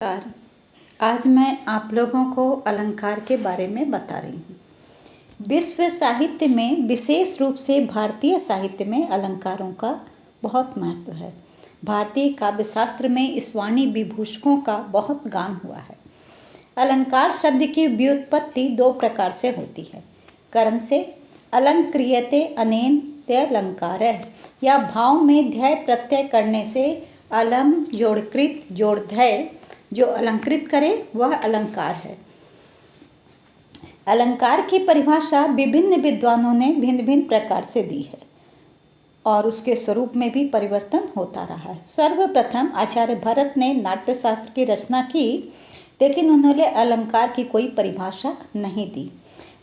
नमस्कार। आज मैं आप लोगों को अलंकार के बारे में बता रही हूँ। विश्व साहित्य में, विशेष रूप से भारतीय साहित्य में अलंकारों का बहुत महत्व है। भारतीय काव्य शास्त्र में इस वाणी विभूषकों का बहुत गान हुआ है। अलंकार शब्द की व्युत्पत्ति दो प्रकार से होती है। करण से अलंक्रियते अनेन त्यलंकारः, या भाव में ध्याय प्रत्यय करने से अलम जोड़कृत जोड़धय जो अलंकृत करे वह अलंकार है। अलंकार की परिभाषा विभिन्न विद्वानों ने भिन्न भिन्न प्रकार से दी है और उसके स्वरूप में भी परिवर्तन होता रहा है। सर्वप्रथम आचार्य भरत ने नाट्यशास्त्र की रचना की, लेकिन उन्होंने अलंकार की कोई परिभाषा नहीं दी।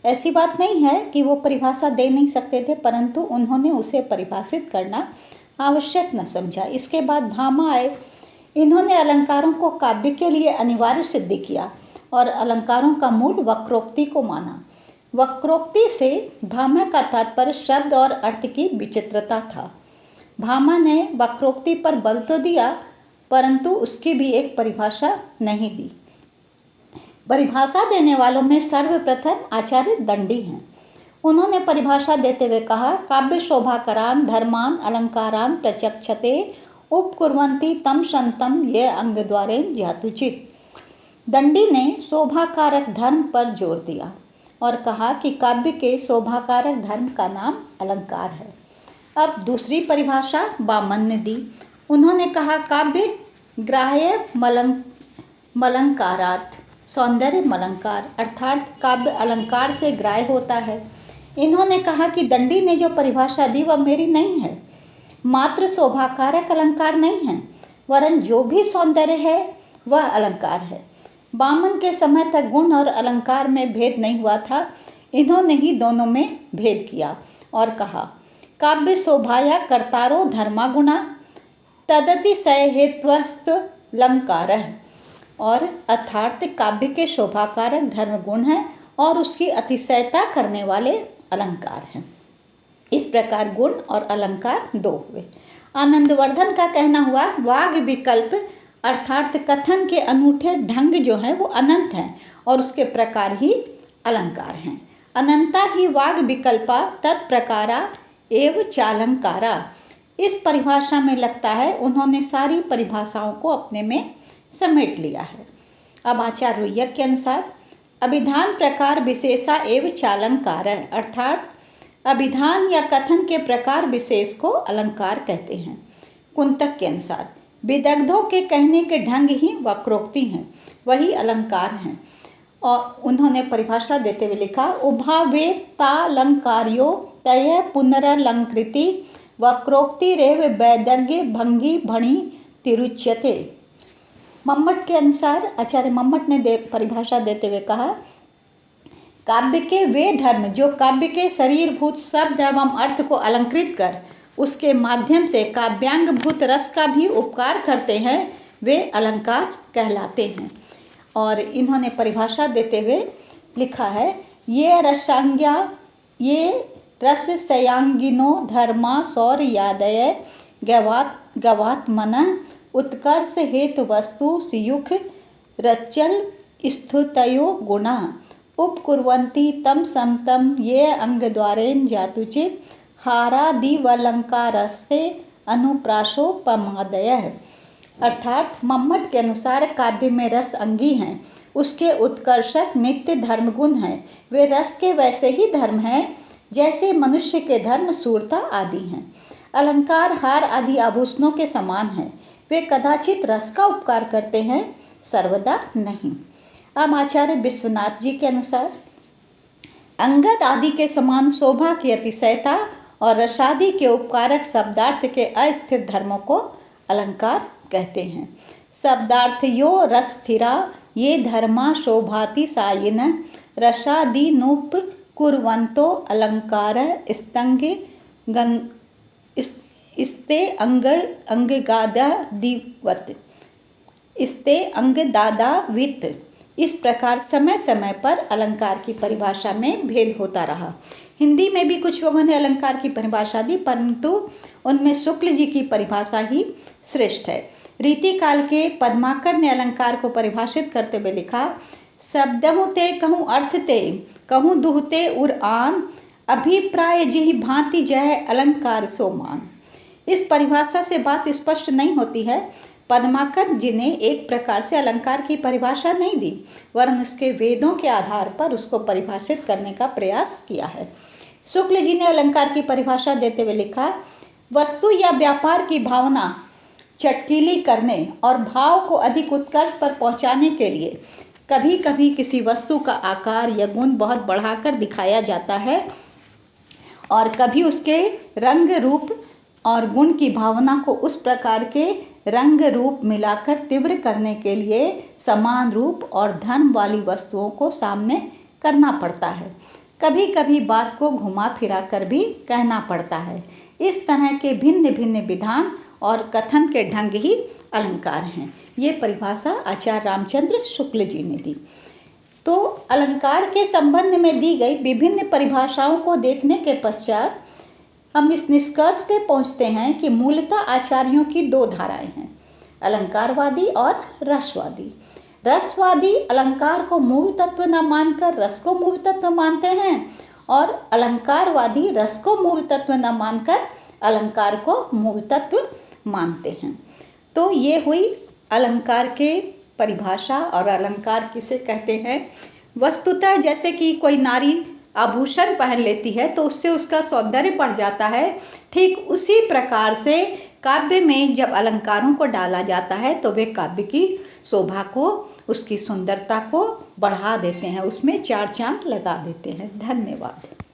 ऐसी बात नहीं है कि वो परिभाषा दे नहीं सकते थे, परंतु उन्होंने उसे परिभाषित करना आवश्यक न समझा। इसके बाद भामा आए। इन्होंने अलंकारों को काव्य के लिए अनिवार्य सिद्ध किया और अलंकारों का मूल वक्रोक्ति को माना। वक्रोक्ति से भामा का तात्पर्य शब्द और अर्थ की विचित्रता था। भामा ने वक्रोक्ति पर बल तो दिया, परंतु उसकी भी एक परिभाषा नहीं दी। परिभाषा देने वालों में सर्वप्रथम आचार्य दंडी हैं। उन्होंने परिभाषा देते हुए कहा, काव्य शोभाकरान धर्मान अलंकारान प्रचक्षते उपकुर्वन्ति तम शंतम ये अंग द्वारेण ज्ञातुचित। दंडी ने शोभाकारक धर्म पर जोर दिया और कहा कि काव्य के शोभाकारक धर्म का नाम अलंकार है। अब दूसरी परिभाषा वामन ने दी। उन्होंने कहा, काव्य ग्राह्य मलंकारात सौंदर्य मलंकार, अर्थात काव्य अलंकार से ग्राह्य होता है। इन्होंने कहा कि दंडी ने जो परिभाषा दी वह मेरी नहीं है। मात्र शोभाकारक अलंकार नहीं है, वरन जो भी सौंदर्य है वह अलंकार है। वामन के समय तक गुण और अलंकार में भेद नहीं हुआ था। इन्होंने ही दोनों में भेद किया और कहा, काव्य शोभाया कर्तारो धर्मा गुणा तदतिशय हेत्वस्तु अलंकारः, और अर्थात काव्य के शोभाकारक धर्म गुण है और उसकी अतिशयता करने वाले अलंकार हैं। इस प्रकार गुण और अलंकार दो हुए। आनंदवर्धन का कहना हुआ, वाग विकल्प अर्थात कथन के अनूठे ढंग जो हैं वो अनंत हैं और उसके प्रकार ही अलंकार हैं। अनंता ही वाग विकल्पा तत्प्रकारा एव चालंकारा। इस परिभाषा में लगता है उन्होंने सारी परिभाषाओं को अपने में समेट लिया है। अब आचार्य रुय्यक के अनुसार अभिधान प्रकार विशेषा एव चालंकारा, अर्थात अभिधान या कथन के प्रकार विशेष को अलंकार कहते हैं। कुंतक के अनुसार विदग्धों के कहने के ढंग ही वक्रोक्ति हैं, वही अलंकार हैं। और उन्होंने परिभाषा देते हुए लिखा, उभावेतालंकार्यो तय पुनरलंकृति वक्रोक्ति रेव वैदग्य भंगी भणी तिरुच्यते। मम्मट के अनुसार आचार्य मम्मट ने परिभाषा देते हुए कहा, काव्य के वे धर्म जो काव्य के शरीरभूत शब्द एवं अर्थ को अलंकृत कर उसके माध्यम से काव्यांगभूत रस का भी उपकार करते हैं, वे अलंकार कहलाते हैं। और इन्होंने परिभाषा देते हुए लिखा है, ये रसस्यांगिनो धर्मा सौर्यादय गवात्मनः उत्कर्ष हेतु वस्तु सियुख रचल स्तुतयो गुणा उपकुर्वन्ति तम समतम ये अंग द्वारेण ज्ञातुचित हारादिवलंकारस्ते अनुप्रासोपमादयः। अर्थात मम्मट के अनुसार काव्य में रस अंगी हैं, उसके उत्कर्षक नित्य धर्म गुण हैं। वे रस के वैसे ही धर्म हैं जैसे मनुष्य के धर्म सूरता आदि हैं। अलंकार हार आदि आभूषणों के समान हैं, वे कदाचित रस का उपकार करते हैं, सर्वदा नहीं। अब आचार्य विश्वनाथ जी के अनुसार अंगद आदि के समान शोभा की अतिशयता और रसादि के उपकारक शब्दार्थ के अस्थिर धर्मों को अलंकार कहते हैं। शब्दार्थ यो रसस्थिरा ये धर्मा शोभाति सायिन रसादीनुप कुर्वन्तो अलंकार स्तंगे स्ते अंगदादावित। इस प्रकार समय समय पर अलंकार की परिभाषा में भेद होता रहा। हिंदी में भी कुछ लोगों ने अलंकार की परिभाषा दी, परंतु उनमें शुक्ल जी की परिभाषा ही श्रेष्ठ है। रीतिकाल के पद्माकर ने अलंकार को परिभाषित करते हुए लिखा, शब्दहु ते कहूँ अर्थ ते, कहूँ दुहते उर आन, अभिप्राय जिहि भांति जय अलंकार सो मान। इस परिभाषा से बात स्पष्ट नहीं होती है। पद्माकर जी ने एक प्रकार से अलंकार की परिभाषा नहीं दी, वरन उसके वेदों के आधार पर उसको परिभाषित करने का प्रयास किया है। शुक्ल जी ने अलंकार की परिभाषा देते हुए लिखा, वस्तु या व्यापार की भावना चटकीली करने और भाव को अधिक उत्कर्ष पर पहुंचाने के लिए कभी कभी किसी वस्तु का आकार या गुण बहुत बढ़ाकर दिखाया जाता है और कभी उसके रंग रूप और गुण की भावना को उस प्रकार के रंग रूप मिलाकर तीव्र करने के लिए समान रूप और धर्म वाली वस्तुओं को सामने करना पड़ता है। कभी कभी बात को घुमा फिरा कर भी कहना पड़ता है। इस तरह के भिन्न भिन्न विधान और कथन के ढंग ही अलंकार हैं। ये परिभाषा आचार्य रामचंद्र शुक्ल जी ने दी। तो अलंकार के संबंध में दी गई विभिन्न परिभाषाओं को देखने के पश्चात हम इस निष्कर्ष पे पहुंचते हैं कि मूलतः आचार्यों की दो धाराएं हैं, अलंकारवादी और रसवादी। रसवादी अलंकार को मूल तत्व न मानकर रस को मूल तत्व मानते हैं और अलंकारवादी रस को मूल तत्व न मानकर अलंकार को मूल तत्व मानते हैं। तो ये हुई अलंकार के परिभाषा और अलंकार किसे कहते हैं। वस्तुतः जैसे कि कोई नारी आभूषण पहन लेती है तो उससे उसका सौंदर्य बढ़ जाता है, ठीक उसी प्रकार से काव्य में जब अलंकारों को डाला जाता है तो वे काव्य की शोभा को, उसकी सुंदरता को बढ़ा देते हैं, उसमें चार चांद लगा देते हैं। धन्यवाद।